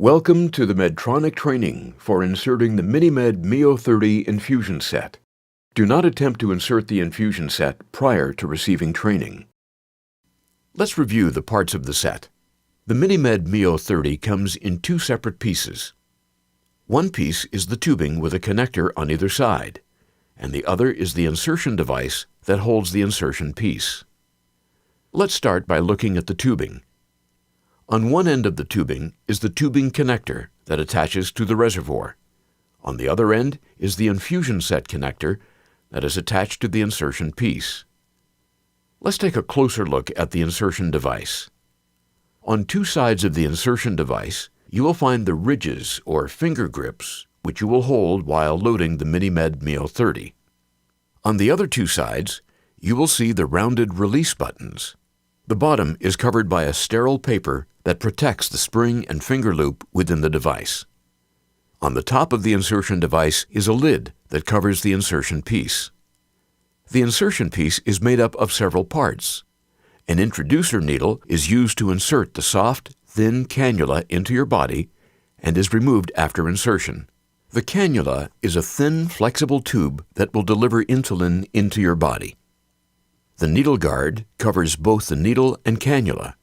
Welcome to the Medtronic training for inserting the MiniMed Mio 30 infusion set. Do not attempt to insert the infusion set prior to receiving training. Let's review the parts of the set. The MiniMed Mio 30 comes in two separate pieces. One piece is the tubing with a connector on either side, and the other is the insertion device that holds the insertion piece. Let's start by looking at the tubing. On one end of the tubing is the tubing connector that attaches to the reservoir. On the other end is the infusion set connector that is attached to the insertion piece. Let's take a closer look at the insertion device. On two sides of the insertion device, you will find the ridges or finger grips which you will hold while loading the MiniMed Mio 30. On the other two sides, you will see the rounded release buttons. The bottom is covered by a sterile paper that protects the spring and finger loop within the device. On the top of the insertion device is a lid that covers the insertion piece. The insertion piece is made up of several parts. An introducer needle is used to insert the soft, thin cannula into your body and is removed after insertion. The cannula is a thin, flexible tube that will deliver insulin into your body. The needle guard covers both the needle and cannula.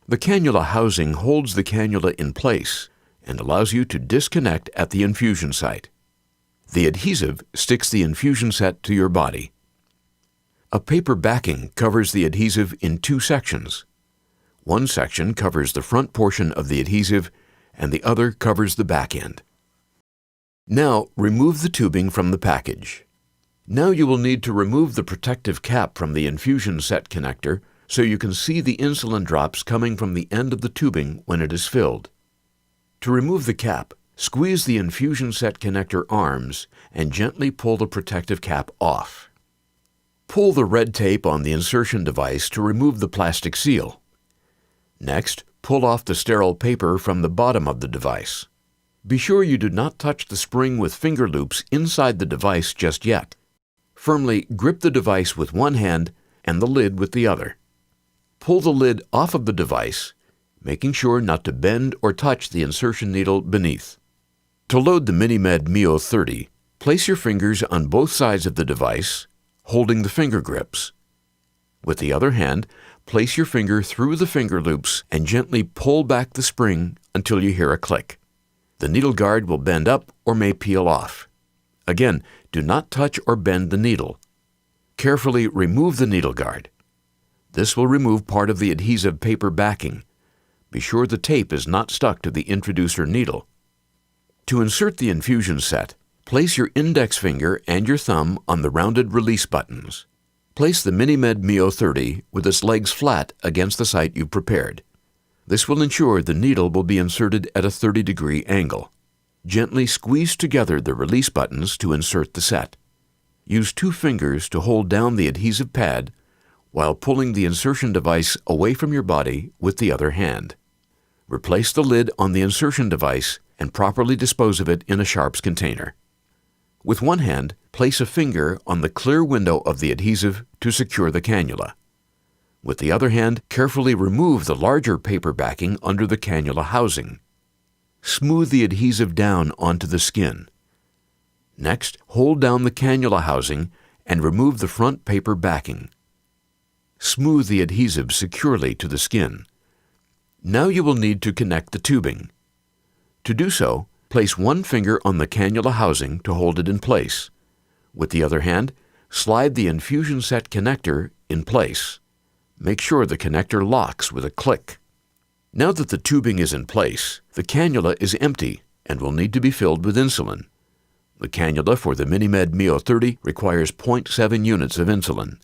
The cannula housing holds the cannula in place and allows you to disconnect at the infusion site. The adhesive sticks the infusion set to your body. A paper backing covers the adhesive in two sections. One section covers the front portion of the adhesive and the other covers the back end. Now remove the tubing from the package. Now you will need to remove the protective cap from the infusion set connector so you can see the insulin drops coming from the end of the tubing when it is filled. To remove the cap, squeeze the infusion set connector arms and gently pull the protective cap off. Pull the red tape on the insertion device to remove the plastic seal. Next, pull off the sterile paper from the bottom of the device. Be sure you do not touch the spring with finger loops inside the device just yet. Firmly grip the device with one hand and the lid with the other. Pull the lid off of the device, making sure not to bend or touch the insertion needle beneath. To load the MiniMed Mio 30, place your fingers on both sides of the device, holding the finger grips. With the other hand, place your finger through the finger loops and gently pull back the spring until you hear a click. The needle guard will bend up or may peel off. Again, do not touch or bend the needle. Carefully remove the needle guard. This will remove part of the adhesive paper backing. Be sure the tape is not stuck to the introducer needle. To insert the infusion set, place your index finger and your thumb on the rounded release buttons. Place the MiniMed Mio 30 with its legs flat against the site you prepared. This will ensure the needle will be inserted at a 30-degree angle. Gently squeeze together the release buttons to insert the set. Use two fingers to hold down the adhesive pad while pulling the insertion device away from your body with the other hand. Replace the lid on the insertion device and properly dispose of it in a sharps container. With one hand, place a finger on the clear window of the adhesive to secure the cannula. With the other hand, carefully remove the larger paper backing under the cannula housing. Smooth the adhesive down onto the skin. Next, hold down the cannula housing and remove the front paper backing. Smooth the adhesive securely to the skin. Now you will need to connect the tubing. To do so, place one finger on the cannula housing to hold it in place. With the other hand, slide the infusion set connector in place. Make sure the connector locks with a click. Now that the tubing is in place, the cannula is empty and will need to be filled with insulin. The cannula for the MiniMed Mio 30 requires 0.7 units of insulin.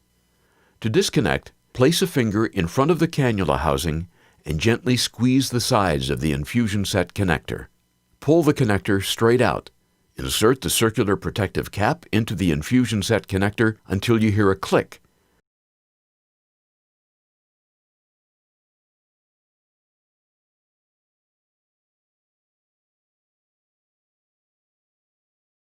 To disconnect, place a finger in front of the cannula housing and gently squeeze the sides of the infusion set connector. Pull the connector straight out. Insert the circular protective cap into the infusion set connector until you hear a click